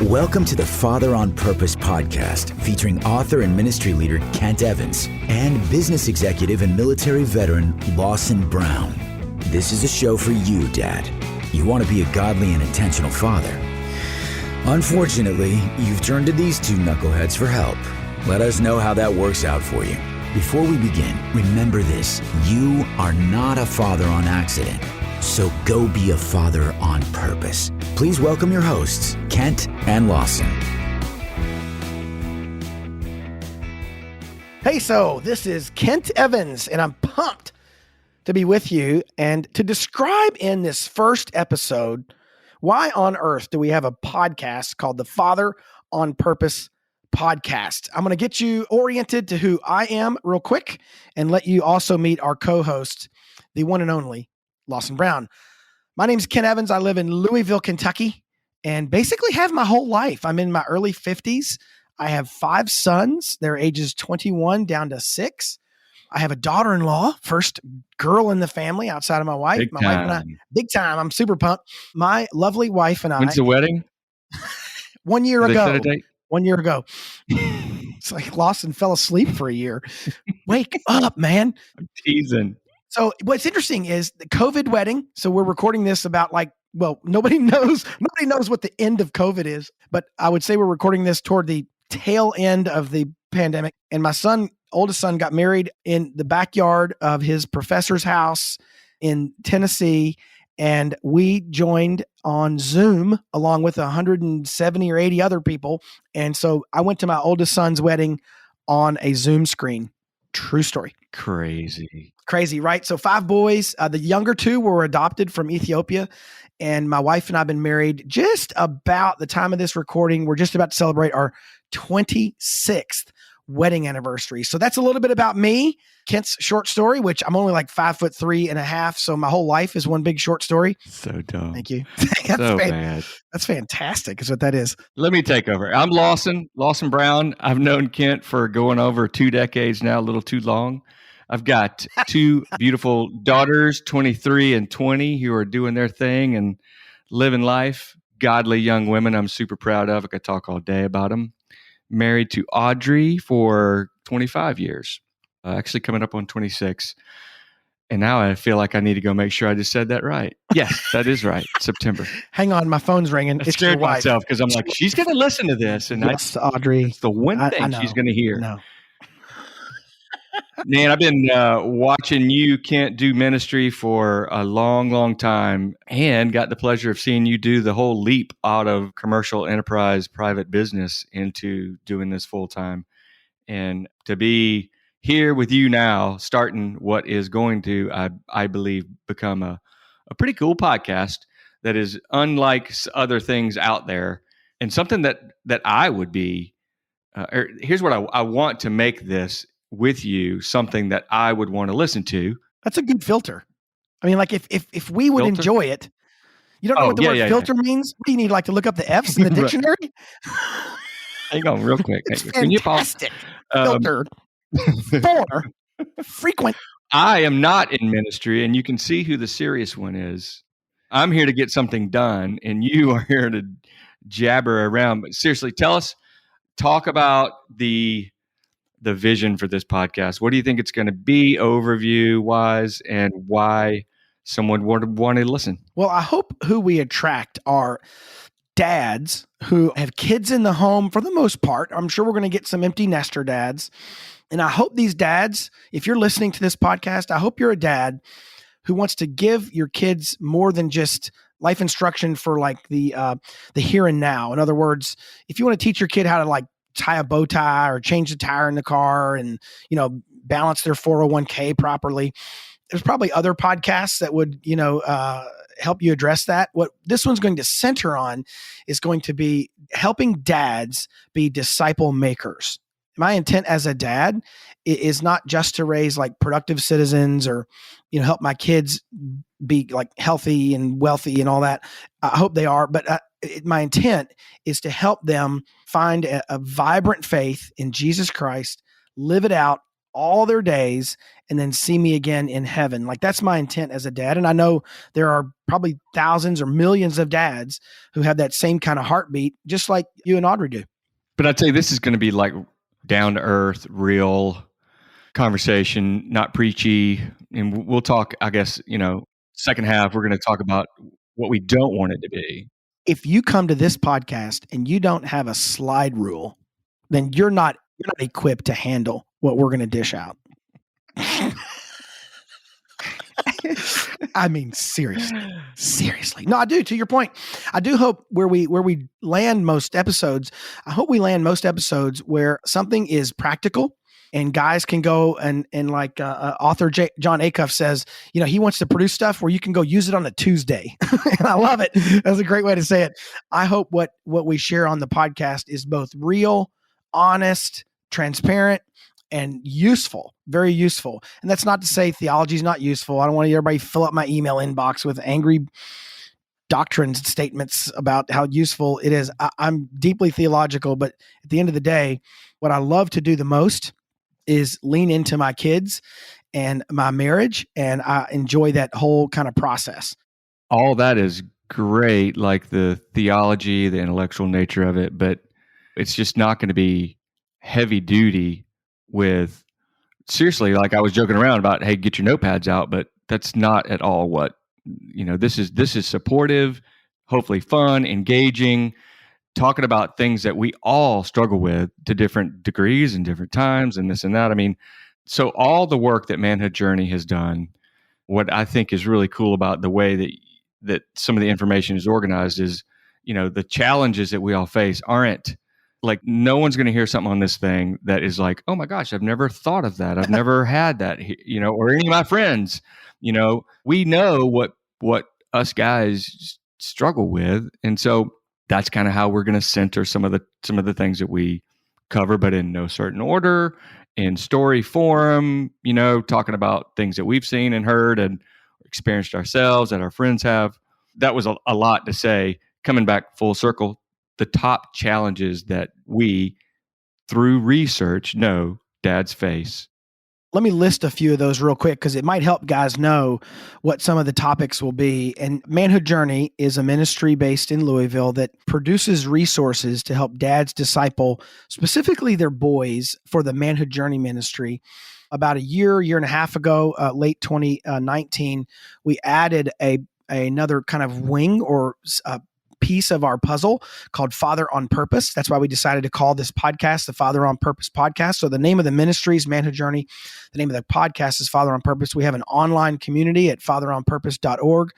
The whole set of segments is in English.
Welcome to the Father on Purpose podcast, featuring author and ministry leader Kent Evans and business executive and military veteran Lawson Brown. This is a show for you, Dad. You want to be a godly and intentional father. Unfortunately, you've turned to these two knuckleheads for help. Let us know how that works out for you. Before we begin, remember this: you are not a father on accident. So go be a father on purpose. Please welcome your hosts, Kent and Lawson. Hey, so this is Kent Evans, and I'm pumped to be with you and to describe in this first episode, why on earth do we have a podcast called the Father on Purpose podcast? I'm going to get you oriented to who I am real quick and let you also meet our co-host, the one and only Lawson Brown. My name is Kent Evans. I live in Louisville, Kentucky, and basically have my whole life. I'm in my early 50s. I have 5 sons. They're ages 21 down to 6. I have a daughter-in-law, first girl in the family outside of my wife. Big my wife and I, big time. I'm super pumped. My lovely wife and I. When's the wedding? 1 year Did ago. they set a date? 1 year ago. It's like Lawson fell asleep for a year. Wake up, man. I'm teasing. So what's interesting is the COVID wedding. So we're recording this about nobody knows what the end of COVID is, but I would say we're recording this toward the tail end of the pandemic. And my oldest son got married in the backyard of his professor's house in Tennessee. And we joined on Zoom along with 170 or 80 other people. And so I went to my oldest son's wedding on a Zoom screen. True story. Crazy, right? So 5 boys. The younger 2 were adopted from Ethiopia. And my wife and I have been married just about the time of this recording. We're just about to celebrate our 26th wedding anniversary. So that's a little bit about me. Kent's short story, which I'm only like 5'3.5". So my whole life is one big short story. So dumb. Thank you. Bad. That's fantastic is what that is. Let me take over. I'm Lawson Brown. I've known Kent for going over 2 decades now, a little too long. I've got 2 beautiful daughters, 23 and 20, who are doing their thing and living life. Godly young women I'm super proud of. I could talk all day about them. Married to Audrey for 25 years, actually coming up on 26. And now I feel like I need to go make sure I just said that right. Yes, that is right. September. Hang on, my phone's ringing. I scared myself because I'm like, she's going to listen to this. And yes, Audrey. It's the one thing she's going to hear. No. Man, I've been watching you, Kent, do ministry for a long, long time, and got the pleasure of seeing you do the whole leap out of commercial enterprise, private business into doing this full time. And to be here with you now, starting what is going to, I believe, become a pretty cool podcast that is unlike other things out there, and something that I would be. Here's what I want to make this with you, something that I would want to listen to. That's a good filter. I mean, like if we would enjoy it, you don't know what the word filter means? What do you need, like to look up the F's in the dictionary? Hang on real quick. Can you pause? Filter for frequent. I am not in ministry, and you can see who the serious one is. I'm here to get something done, and you are here to jabber around. But seriously, talk about the vision for this podcast. What do you think it's going to be, overview wise, and why someone would want to listen? Well, I hope who we attract are dads who have kids in the home for the most part. I'm sure we're going to get some empty nester dads. And I hope these dads, if you're listening to this podcast, I hope you're a dad who wants to give your kids more than just life instruction for like the here and now. In other words, if you want to teach your kid how to like tie a bow tie or change the tire in the car and, balance their 401k properly, there's probably other podcasts that would, help you address that. What this one's going to center on is going to be helping dads be disciple makers. My intent as a dad is not just to raise like productive citizens or, help my kids be like healthy and wealthy and all that. I hope they are, but my intent is to help them find a vibrant faith in Jesus Christ, live it out all their days, and then see me again in heaven. Like that's my intent as a dad. And I know there are probably thousands or millions of dads who have that same kind of heartbeat, just like you and Audrey do. But I'd say this is going to be like down to earth, real conversation, not preachy. And we'll talk, I guess, second half, we're going to talk about what we don't want it to be. If you come to this podcast and you don't have a slide rule, then you're not equipped to handle what we're going to dish out. I mean, seriously. No, I do. To your point, I do hope where we land most episodes, I hope we land most episodes where something is practical and guys can go and like author John Acuff says, he wants to produce stuff where you can go use it on a Tuesday. And I love it. That's a great way to say it. I hope what we share on the podcast is both real, honest, transparent, and useful, very useful. And that's not to say theology is not useful. I don't want everybody fill up my email inbox with angry doctrine statements about how useful it is. I'm deeply theological, but at the end of the day, what I love to do the most is lean into my kids and my marriage, and I enjoy that whole kind of process. All that is great, like the theology, the intellectual nature of it, but it's just not going to be heavy duty with, seriously, like I was joking around about, hey, get your notepads out, but that's not at all what, this is supportive, hopefully fun, engaging, talking about things that we all struggle with to different degrees and different times and this and that. I mean, so all the work that Manhood Journey has done, what I think is really cool about the way that some of the information is organized is, the challenges that we all face aren't like, no one's going to hear something on this thing that is like, oh my gosh, I've never thought of that. I've never had that, or any of my friends, we know what us guys struggle with. And so that's kind of how we're going to center some of the things that we cover, but in no certain order, in story form, talking about things that we've seen and heard and experienced ourselves that our friends have. That was a lot to say. Coming back full circle, the top challenges that we, through research, know dads face. Let me list a few of those real quick because it might help guys know what some of the topics will be. And Manhood Journey is a ministry based in Louisville that produces resources to help dads disciple specifically their boys for the Manhood Journey ministry. About a year and a half ago, late 2019, we added another kind of wing or piece of our puzzle called Father on Purpose. That's why we decided to call this podcast the Father on Purpose podcast. So the name of the ministry is Manhood Journey. The name of the podcast is Father on Purpose. We have an online community at fatheronpurpose.org.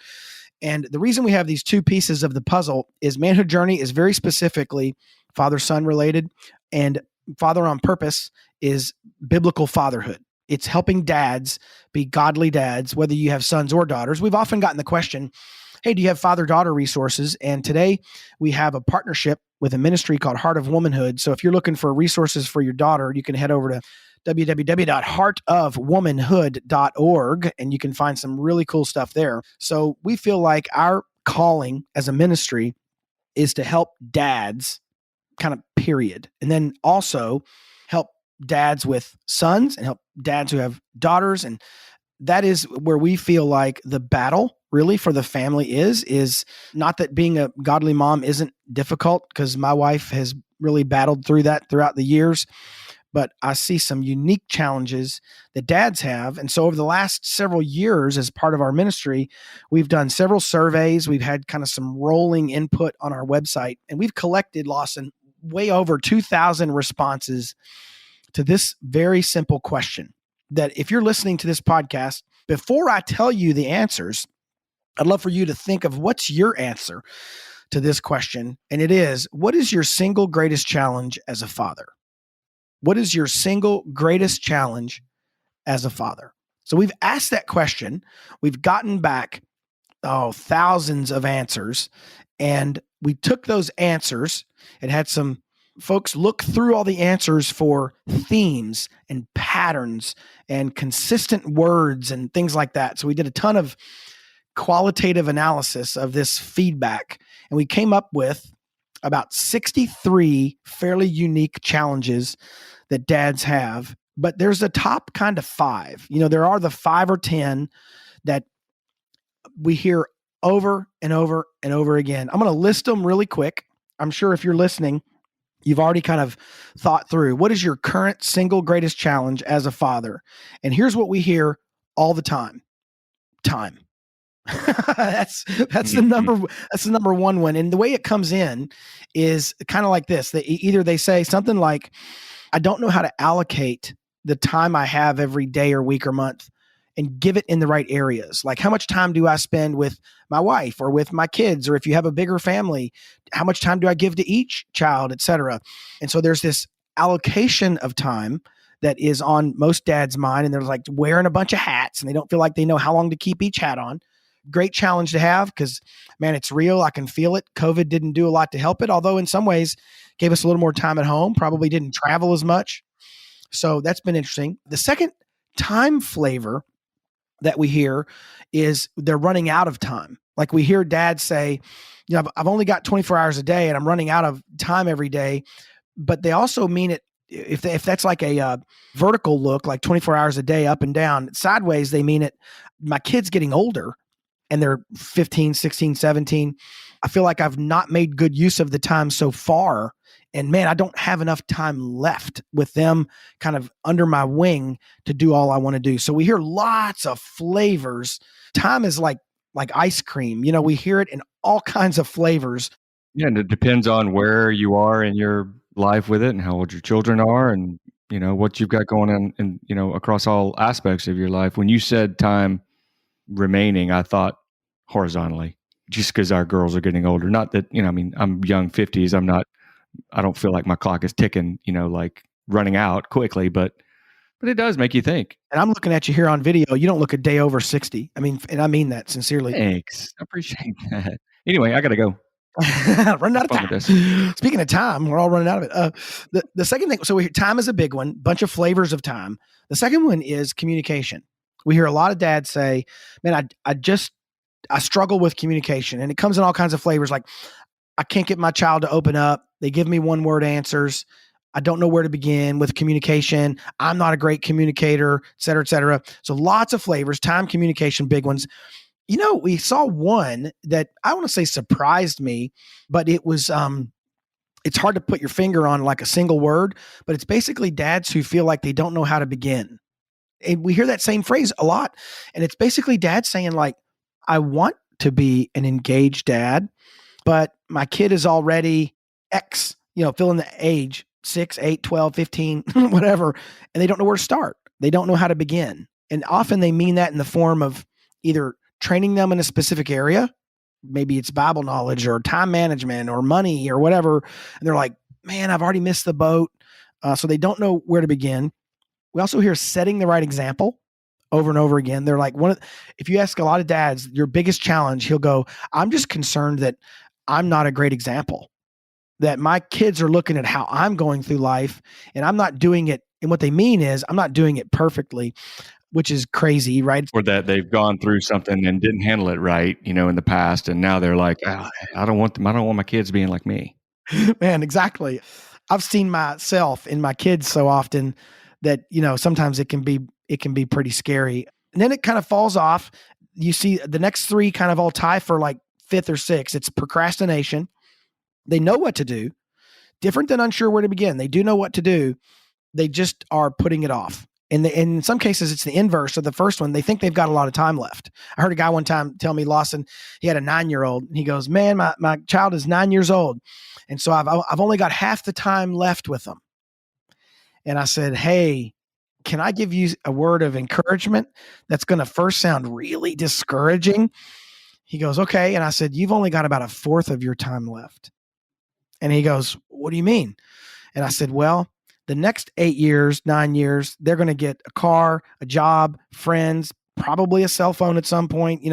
And the reason we have these two pieces of the puzzle is Manhood Journey is very specifically father-son related, and Father on Purpose is biblical fatherhood. It's helping dads be godly dads, whether you have sons or daughters. We've often gotten the question, hey, do you have father-daughter resources? And today we have a partnership with a ministry called Heart of Womanhood. So if you're looking for resources for your daughter, you can head over to www.heartofwomanhood.org, and you can find some really cool stuff there. So we feel like our calling as a ministry is to help dads, kind of period. And then also help dads with sons and help dads who have daughters. And that is where we feel like the battle really for the family is not that being a godly mom isn't difficult, because my wife has really battled through that throughout the years, but I see some unique challenges that dads have. And so over the last several years, as part of our ministry, we've done several surveys. We've had kind of some rolling input on our website, and we've collected, Lawson, way over 2,000 responses to this very simple question that if you're listening to this podcast, before I tell you the answers, I'd love for you to think of what's your answer to this question. And it is, what is your single greatest challenge as a father? What is your single greatest challenge as a father? So we've asked that question. We've gotten back, thousands of answers. And we took those answers and had some folks look through all the answers for themes and patterns and consistent words and things like that. So we did a ton of qualitative analysis of this feedback, and we came up with about 63 fairly unique challenges that dads have but there's a top kind of 5. There are the 5 or 10 that we hear over and over and over again. I'm going to list them really quick. I'm sure if you're listening, you've already kind of thought through what is your current single greatest challenge as a father. And here's what we hear all the time. Time. that's the number one one. And the way it comes in is kind of like this. Either they say something like, I don't know how to allocate the time I have every day or week or month and give it in the right areas. Like, how much time do I spend with my wife or with my kids? Or if you have a bigger family, how much time do I give to each child, et cetera? And so there's this allocation of time that is on most dads' mind. And they're like wearing a bunch of hats and they don't feel like they know how long to keep each hat on. Great challenge to have because, man, it's real. I can feel it. COVID didn't do a lot to help it, although in some ways gave us a little more time at home, probably didn't travel as much. So that's been interesting. The second time flavor that we hear is they're running out of time. Like we hear dads say, I've only got 24 hours a day and I'm running out of time every day. But they also mean it, if that's like a vertical look, like 24 hours a day up and down, sideways, they mean it. My kid's getting older and they're 15, 16, 17. I feel like I've not made good use of the time so far. And man, I don't have enough time left with them kind of under my wing to do all I want to do. So we hear lots of flavors. Time is like ice cream. We hear it in all kinds of flavors. Yeah, and it depends on where you are in your life with it and how old your children are and, what you've got going on and, across all aspects of your life. When you said time remaining, I thought horizontally, just because our girls are getting older. Not that, I'm young 50s. I don't feel like my clock is ticking, like running out quickly, but it does make you think. And I'm looking at you here on video. You don't look a day over 60. And I mean that sincerely. Thanks. I appreciate that. Anyway, I got to go. Running out of time. Speaking of time, we're all running out of it. The second thing, so time is a big one, bunch of flavors of time. The second one is communication. We hear a lot of dads say, man, I struggle with communication, and it comes in all kinds of flavors. Like, I can't get my child to open up. They give me one word answers. I don't know where to begin with communication. I'm not a great communicator, et cetera, et cetera. So lots of flavors, time, communication, big ones. We saw one that I want to say surprised me, but it was, it's hard to put your finger on like a single word, but it's basically dads who feel like they don't know how to begin. And we hear that same phrase a lot. And it's basically dads saying like, I want to be an engaged dad, but my kid is already X, fill in the age, 6, 8, 12, 15, whatever. And they don't know where to start. They don't know how to begin. And often they mean that in the form of either training them in a specific area. Maybe it's Bible knowledge or time management or money or whatever. And they're like, man, I've already missed the boat. So they don't know where to begin. We also hear setting the right example over and over again. They're like, if you ask a lot of dads, your biggest challenge, he'll go, I'm just concerned that I'm not a great example, that my kids are looking at how I'm going through life and I'm not doing it. And what they mean is I'm not doing it perfectly, which is crazy, right? Or that they've gone through something and didn't handle it right, in the past. And now they're like, I don't want my kids being like me. Man, exactly. I've seen myself in my kids so often that, sometimes it can be pretty scary. And then it kind of falls off. You see the next 3 kind of all tie for like 5th or 6th. It's procrastination. They know what to do. Different than unsure where to begin. They do know what to do. They just are putting it off. And in some cases, it's the inverse of the first one. They think they've got a lot of time left. I heard a guy one time tell me, Lawson, he had a 9-year-old. And he goes, man, my child is 9 years old. And so I've only got half the time left with them. And I said, hey, can I give you a word of encouragement that's going to first sound really discouraging? He goes, okay. And I said, you've only got about 1/4 of your time left. And he goes, what do you mean? And I said, well, the next 8 years, 9 years, they're going to get a car, a job, friends, probably a cell phone at some point.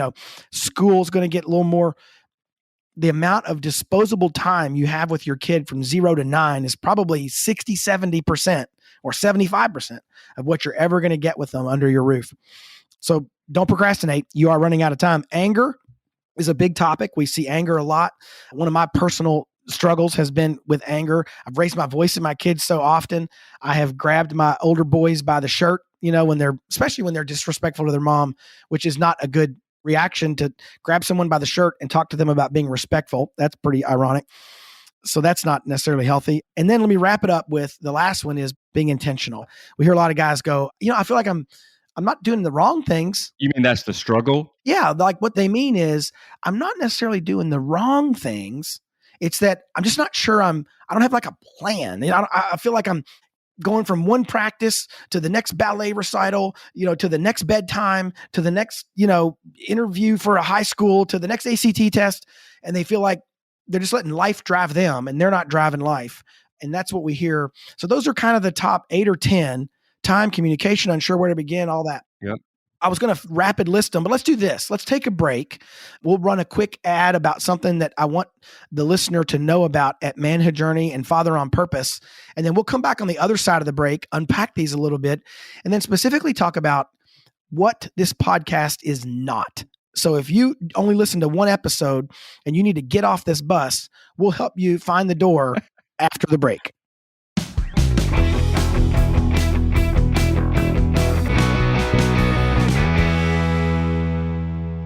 School's going to get a little more. The amount of disposable time you have with your kid from 0 to 9 is probably 60, 70% or 75% of what you're ever going to get with them under your roof. So don't procrastinate. You are running out of time. Anger is a big topic. We see anger a lot. One of my personal struggles has been with anger. I've raised my voice at my kids so often. I have grabbed my older boys by the shirt, especially when they're disrespectful to their mom, which is not a good reaction to grab someone by the shirt and talk to them about being respectful. That's pretty ironic. So that's not necessarily healthy. And then let me wrap it up with the last one is being intentional. We hear a lot of guys go, I feel like I'm not doing the wrong things. You mean that's the struggle? Yeah. Like what they mean is I'm not necessarily doing the wrong things. It's that I'm just not sure I don't have like a plan. I feel like I'm going from one practice to the next ballet recital, to the next bedtime, to the next, interview for a high school, to the next ACT test. And they feel like they're just letting life drive them and they're not driving life. And that's what we hear. So those are kind of the top 8 or 10: time, communication, unsure where to begin, all that. Yep. I was going to rapid list them, but let's do this. Let's take a break. We'll run a quick ad about something that I want the listener to know about at Manhood Journey and Father on Purpose. And then we'll come back on the other side of the break, unpack these a little bit, and then specifically talk about what this podcast is not. So if you only listen to one episode and you need to get off this bus, we'll help you find the door after the break.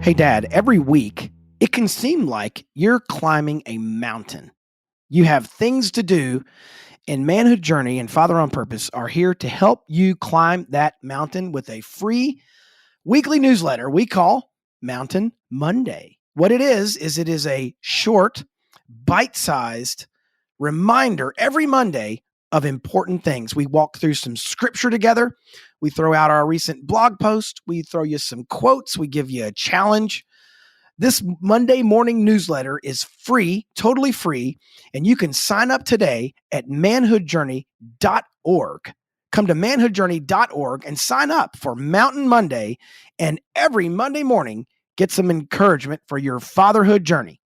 Hey, Dad, every week, it can seem like you're climbing a mountain. You have things to do, and Manhood Journey and Father on Purpose are here to help you climb that mountain with a free weekly newsletter we call Mountain Monday. What it is it is a short, bite-sized reminder every Monday of important things. We walk through some scripture together. We throw out our recent blog post. We throw you some quotes. We give you a challenge. This Monday morning newsletter is free, totally free, and you can sign up today at manhoodjourney.org. Come to manhoodjourney.org and sign up for Mountain Monday, and every Monday morning, get some encouragement for your fatherhood journey.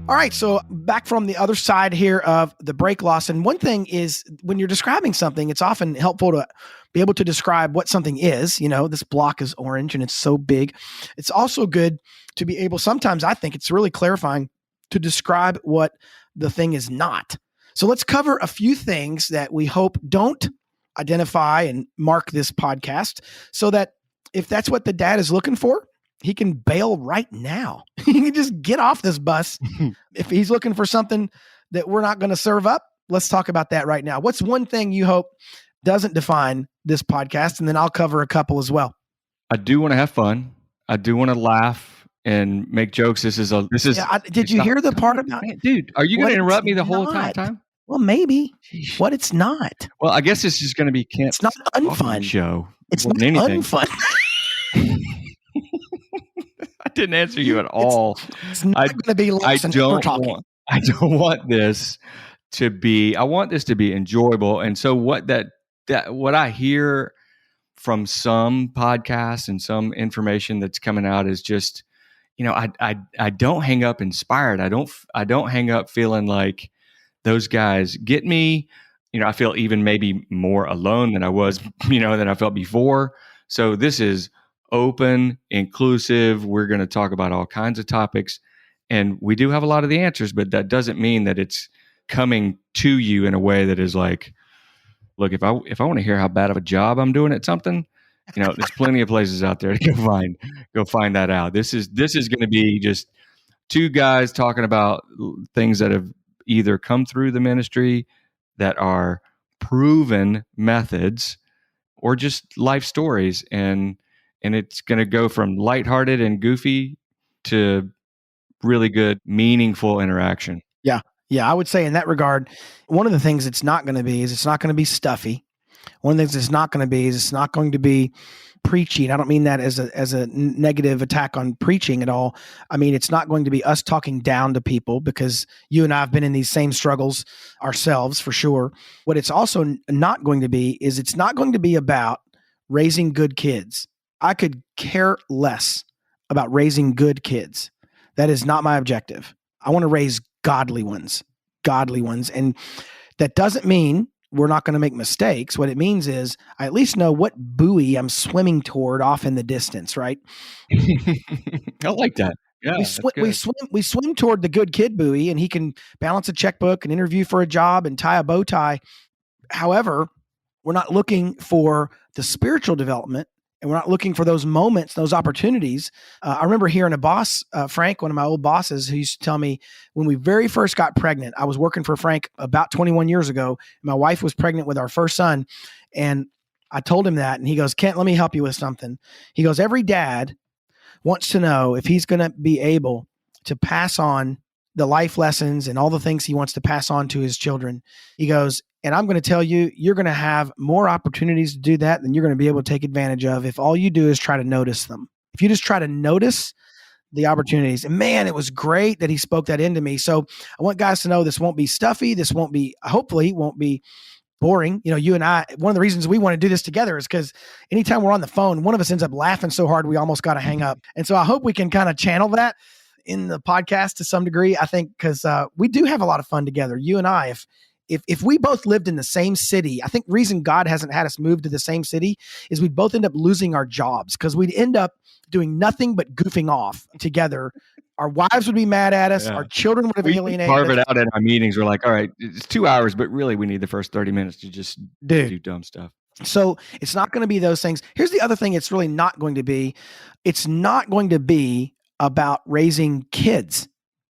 All right, so back from the other side here of the break, Lawson. One thing is when you're describing something, it's often helpful to be able to describe what something is. This block is orange and it's so big. It's also good to be able, sometimes I think it's really clarifying to describe what the thing is not. So let's cover a few things that we hope don't identify and mark this podcast so that if that's what the dad is looking for, he can bail right now. He can just get off this bus. If he's looking for something that we're not going to serve up, let's talk about that right now. What's one thing you hope doesn't define this podcast? And then I'll cover a couple as well. I do want to have fun. I do want to laugh and make jokes. Did you hear the part about it? Dude, are you going to interrupt me the whole time? Well, maybe. What it's not. Well, I guess it's just going to be It's not unfun. Show. It's not unfun. I didn't answer you at all. It's not going to be less than we're talking. I don't want this to be. I want this to be enjoyable. And so what I hear from some podcasts and some information that's coming out is just, I don't hang up inspired. I don't hang up feeling like those guys get me. I feel even maybe more alone than I was, than I felt before. So this is open, inclusive. We're going to talk about all kinds of topics, and we do have a lot of the answers, but that doesn't mean that it's coming to you in a way that is like, look, if I want to hear how bad of a job I'm doing at something, there's plenty of places out there to go find that out. This is going to be just two guys talking about things that have either come through the ministry that are proven methods or just life stories. And it's going to go from lighthearted and goofy to really good, meaningful interaction. Yeah. Yeah. I would say in that regard, one of the things it's not going to be is it's not going to be stuffy. One of the things it's not going to be is it's not going to be preachy. And I don't mean that as a negative attack on preaching at all. I mean, it's not going to be us talking down to people, because you and I have been in these same struggles ourselves for sure. What it's also not going to be is it's not going to be about raising good kids. I could care less about raising good kids. That is not my objective. I want to raise godly ones. And that doesn't mean we're not going to make mistakes. What it means is I at least know what buoy I'm swimming toward off in the distance, right? I like that. Yeah, we swim toward the good kid buoy, and he can balance a checkbook and interview for a job and tie a bow tie. However, we're not looking for the spiritual development, and we're not looking for those moments, those opportunities. I remember hearing a boss, Frank, one of my old bosses, who used to tell me when we very first got pregnant, I was working for Frank about 21 years ago. My wife was pregnant with our first son. And I told him that, and he goes, Kent, let me help you with something. He goes, every dad wants to know if he's going to be able to pass on the life lessons and all the things he wants to pass on to his children. He goes, and I'm going to tell you, you're going to have more opportunities to do that than you're going to be able to take advantage of if all you do is try to notice them. If you just try to notice the opportunities. And man, it was great that he spoke that into me. So I want guys to know this won't be stuffy. This won't be, hopefully won't be boring. You know, you and I, one of the reasons we want to do this together is because anytime we're on the phone, one of us ends up laughing so hard we almost got to hang up. And so I hope we can kind of channel that in the podcast to some degree. I think because we do have a lot of fun together. You and I, if we both lived in the same city, I think the reason God hasn't had us move to the same city is we'd both end up losing our jobs because we'd end up doing nothing but goofing off together. Our wives would be mad at us. Yeah. Our children would have alienated us. Carve it out in our meetings. We're like, all right, it's 2 hours, but really we need the first 30 minutes to just do dumb stuff. So it's not going to be those things. Here's the other thing it's really not going to be. It's not going to be about raising kids.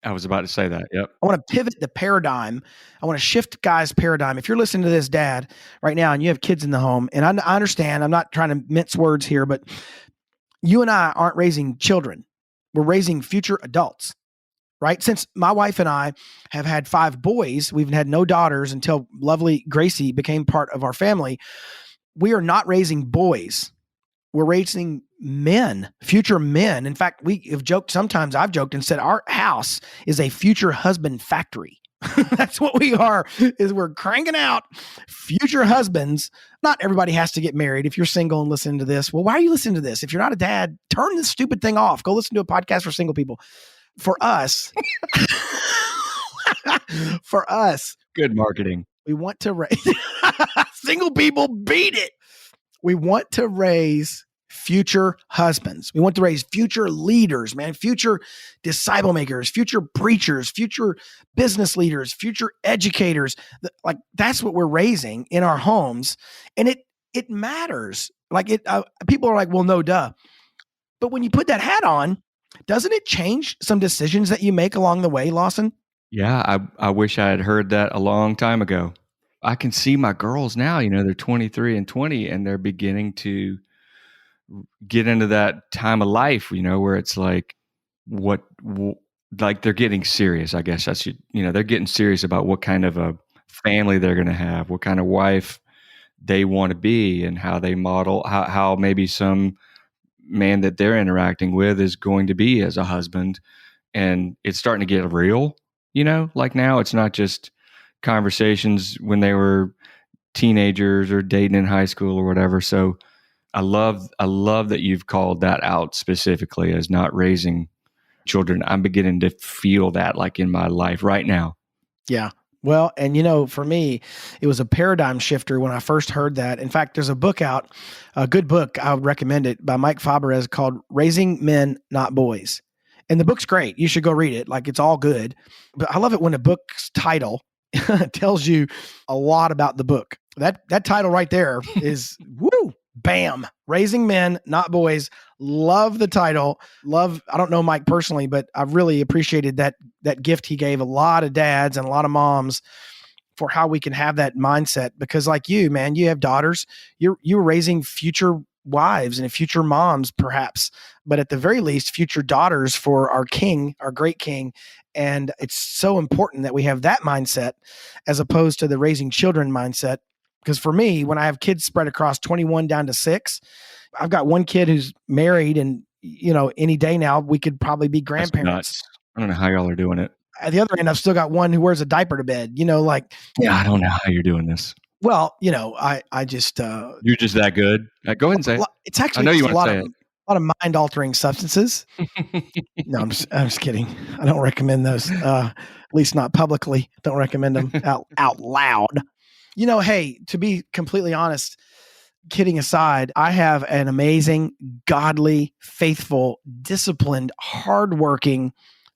I was about to say that. Yep. I want to pivot the paradigm. I want to shift guys' paradigm. If you're listening to this, dad, right now, and you have kids in the home, and I understand, I'm not trying to mince words here, but you and I aren't raising children. We're raising future adults, right? Since my wife and I have had 5 boys, we've had no daughters until lovely Gracie became part of our family. We are not raising boys. We're raising men, future men. In fact, we have joked, sometimes I've joked and said our house is a future husband factory. That's what we are, is we're cranking out future husbands. Not everybody has to get married. If you're single and listening to this, well, why are you listening to this? If you're not a dad, turn this stupid thing off. Go listen to a podcast for single people. For us, good marketing. We want to raise single people, beat it. We want to raise future husbands. We want to raise future leaders, man, future disciple makers, future preachers, future business leaders, future educators. Like that's what we're raising in our homes. And it matters. Like people are like, well, no, duh. But when you put that hat on, doesn't it change some decisions that you make along the way, Lawson? Yeah. I wish I had heard that a long time ago. I can see my girls now, they're 23 and 20 and they're beginning to get into that time of life, where it's like like they're getting serious. I guess they're getting serious about what kind of a family they're going to have, what kind of wife they want to be, and how they model, how maybe some man that they're interacting with is going to be as a husband. And it's starting to get real, like now it's not just conversations when they were teenagers or dating in high school or whatever. So I love that you've called that out specifically as not raising children. I'm beginning to feel that like in my life right now. Yeah. Well, and for me, it was a paradigm shifter when I first heard that. In fact, there's a book out, a good book, I would recommend it, by Mike Faberez called Raising Men, Not Boys. And the book's great. You should go read it. Like it's all good. But I love it when a book's title tells you a lot about the book. That title right there is woo, bam, Raising Men, Not Boys. Love the title. I don't know Mike personally, but I really appreciated that gift he gave a lot of dads and a lot of moms for how we can have that mindset. Because like you, man, you have daughters. You're raising future wives and future moms, perhaps, but at the very least, future daughters for our king, our great king. And it's so important that we have that mindset as opposed to the raising children mindset. Because for me, when I have kids spread across 21 down to 6, I've got one kid who's married, and any day now we could probably be grandparents. I don't know how y'all are doing it. At the other end, I've still got one who wears a diaper to bed. Yeah, I don't know how you're doing this. Well, I just you're just that good. Go ahead and say it. It's actually I know you want to say it. A lot of mind-altering substances. No, I'm just kidding. I don't recommend those. At least not publicly. Don't recommend them out loud. Hey, to be completely honest, kidding aside, I have an amazing, godly, faithful, disciplined, hardworking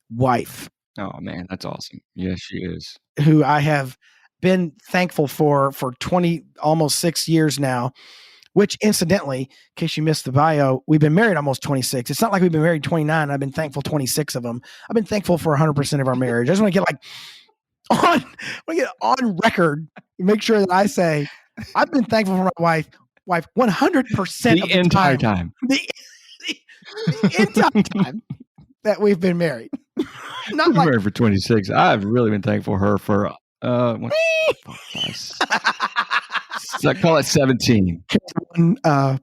wife Oh man, that's awesome. Yes, she is. who I have been thankful for 20, almost 6 years now, which incidentally, in case you missed the bio, we've been married almost 26. It's not like we've been married 29. I've been thankful 26 of them. I've been thankful for 100% of our marriage. I just want to get on record, make sure that I say I've been thankful for my wife 100% of the entire time. The entire time that we've been married. Not We've been like married for 26. I've really been thankful for her for so I call it 17.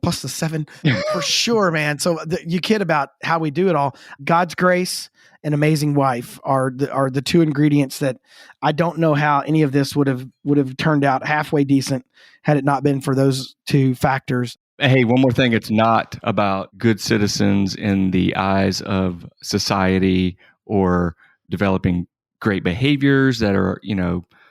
Plus the 7 for sure, man. So you kid about how we do it all. God's grace and amazing wife are the two ingredients that I don't know how any of this would have turned out halfway decent had it not been for those two factors. Hey, one more thing. It's not about good citizens in the eyes of society or developing great behaviors that are,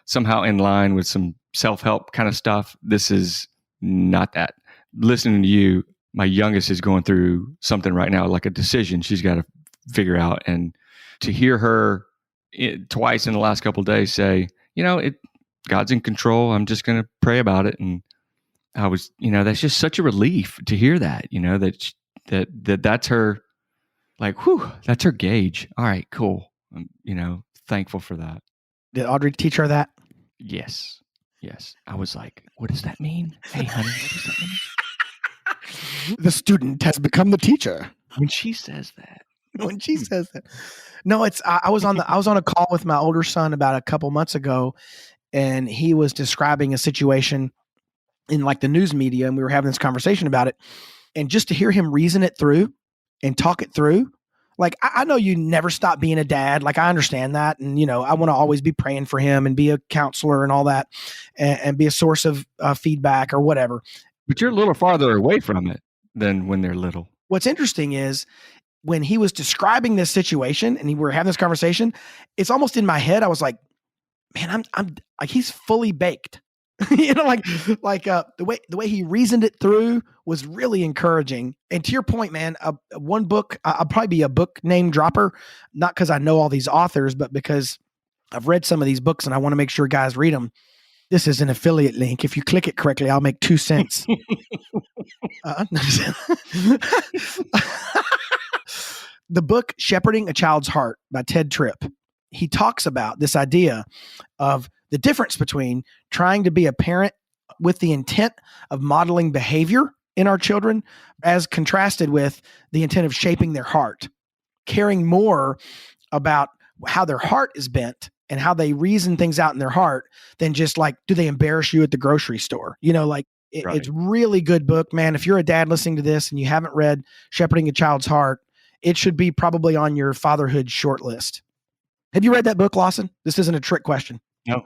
somehow in line with some self-help kind of stuff. This is not that. Listening to you, my youngest is going through something right now, like a decision she's got to figure out. And to hear her twice in the last couple of days say, God's in control. I'm just going to pray about it. And I was, that's just such a relief to hear that, that's her, like, whew, that's her gauge. All right, cool. I'm, thankful for that. Did Audrey teach her that? Yes. I was like, what does that mean? Hey, honey, what does that mean? The student has become the teacher. When she says that. No, I was on a call with my older son about a couple months ago, and he was describing a situation in like the news media, and we were having this conversation about it. And just to hear him reason it through and talk it through, like, I know you never stop being a dad. Like, I understand that. And, I want to always be praying for him and be a counselor and all that, and be a source of feedback or whatever. But you're a little farther away from it than when they're little. What's interesting is when he was describing this situation and we were having this conversation, it's almost in my head. I was like, man, I'm like, he's fully baked. The way he reasoned it through was really encouraging. And to your point, man, one book, I'll probably be a book name dropper, not because I know all these authors, but because I've read some of these books and I want to make sure guys read them. This is an affiliate link. If you click it correctly, I'll make 2 cents. The book Shepherding a Child's Heart by Ted Tripp. He talks about this idea of the difference between trying to be a parent with the intent of modeling behavior in our children as contrasted with the intent of shaping their heart, caring more about how their heart is bent and how they reason things out in their heart than just like, do they embarrass you at the grocery store? Right. It's really good book, man. If you're a dad listening to this and you haven't read Shepherding a Child's Heart, it should be probably on your fatherhood short list. Have you read that book, Lawson? This isn't a trick question. No.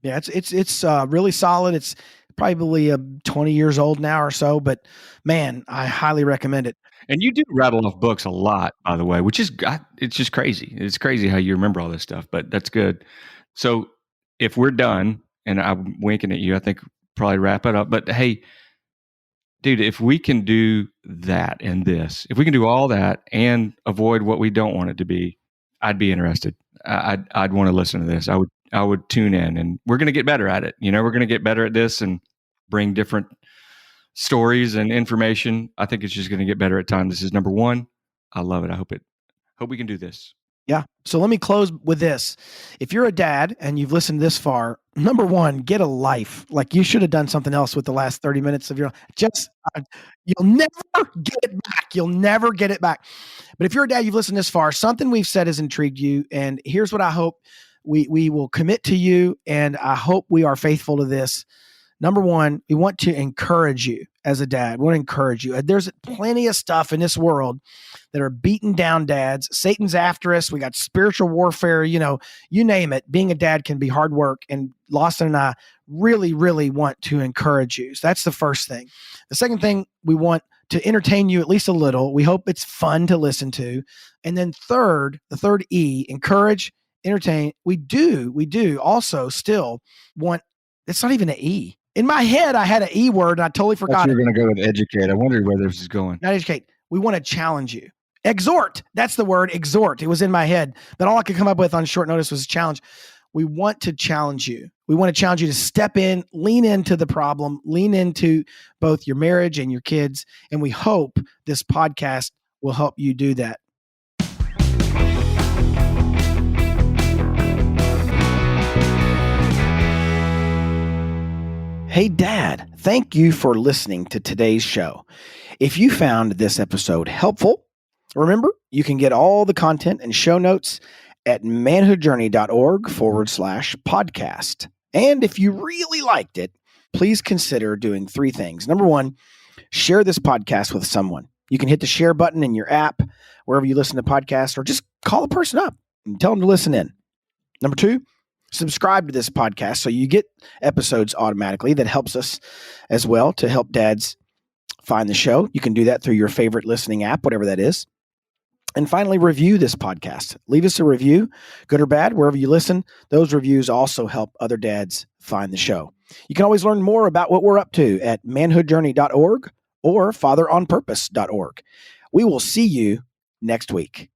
Yeah, it's really solid. It's probably 20 years old now or so, but man, I highly recommend it. And you do rattle off books a lot, by the way, which is, it's just crazy. It's crazy how you remember all this stuff, but that's good. So if we're done, and I'm winking at you, I think probably wrap it up. But hey, dude, if we can do that and this, if we can do all that and avoid what we don't want it to be, I'd be interested. I'd want to listen to this. I would tune in, and we're going to get better at it. We're going to get better at this and bring different stories and information. I think it's just going to get better at time. This is number 1. I love it. I hope we can do this. Yeah. So let me close with this. If you're a dad and you've listened this far, number 1, get a life. Like, you should have done something else with the last 30 minutes of your you'll never get it back. You'll never get it back. But if you're a dad, you've listened this far, something we've said has intrigued you. And here's what I hope we will commit to you. And I hope we are faithful to this. Number 1, we want to encourage you as a dad. We want to encourage you. There's plenty of stuff in this world that are beating down dads. Satan's after us. We got spiritual warfare, you name it. Being a dad can be hard work. And Lawson and I really, really want to encourage you. So that's the first thing. The second thing, we want to entertain you at least a little. We hope it's fun to listen to. And then the third E, encourage, entertain. We do also still want It's not even an E. In my head, I had an E word and I totally forgot you it. were going to go with educate. I wondered where this is going. Not educate. We want to challenge you. Exhort. That's the word, exhort. It was in my head, but all I could come up with on short notice was a challenge. We want to challenge you. We want to challenge you to step in, lean into the problem, lean into both your marriage and your kids. And we hope this podcast will help you do that. Hey, Dad, thank you for listening to today's show. If you found this episode helpful, remember, you can get all the content and show notes at manhoodjourney.org/podcast. And if you really liked it, please consider doing 3 things. Number 1, share this podcast with someone. You can hit the share button in your app, wherever you listen to podcasts, or just call a person up and tell them to listen in. Number 2, subscribe to this podcast so you get episodes automatically. That helps us as well to help dads find the show. You can do that through your favorite listening app, whatever that is. And finally, review this podcast. Leave us a review, good or bad, wherever you listen. Those reviews also help other dads find the show. You can always learn more about what we're up to at manhoodjourney.org or fatheronpurpose.org. We will see you next week.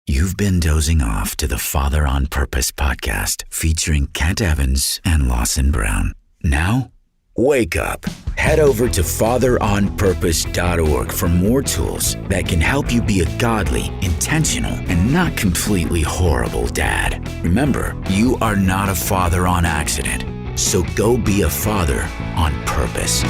You've been dozing off to the Father on Purpose podcast featuring Kent Evans and Lawson Brown. Now, wake up. Head over to fatheronpurpose.org for more tools that can help you be a godly, intentional, and not completely horrible dad. Remember, you are not a father on accident, so go be a father on purpose.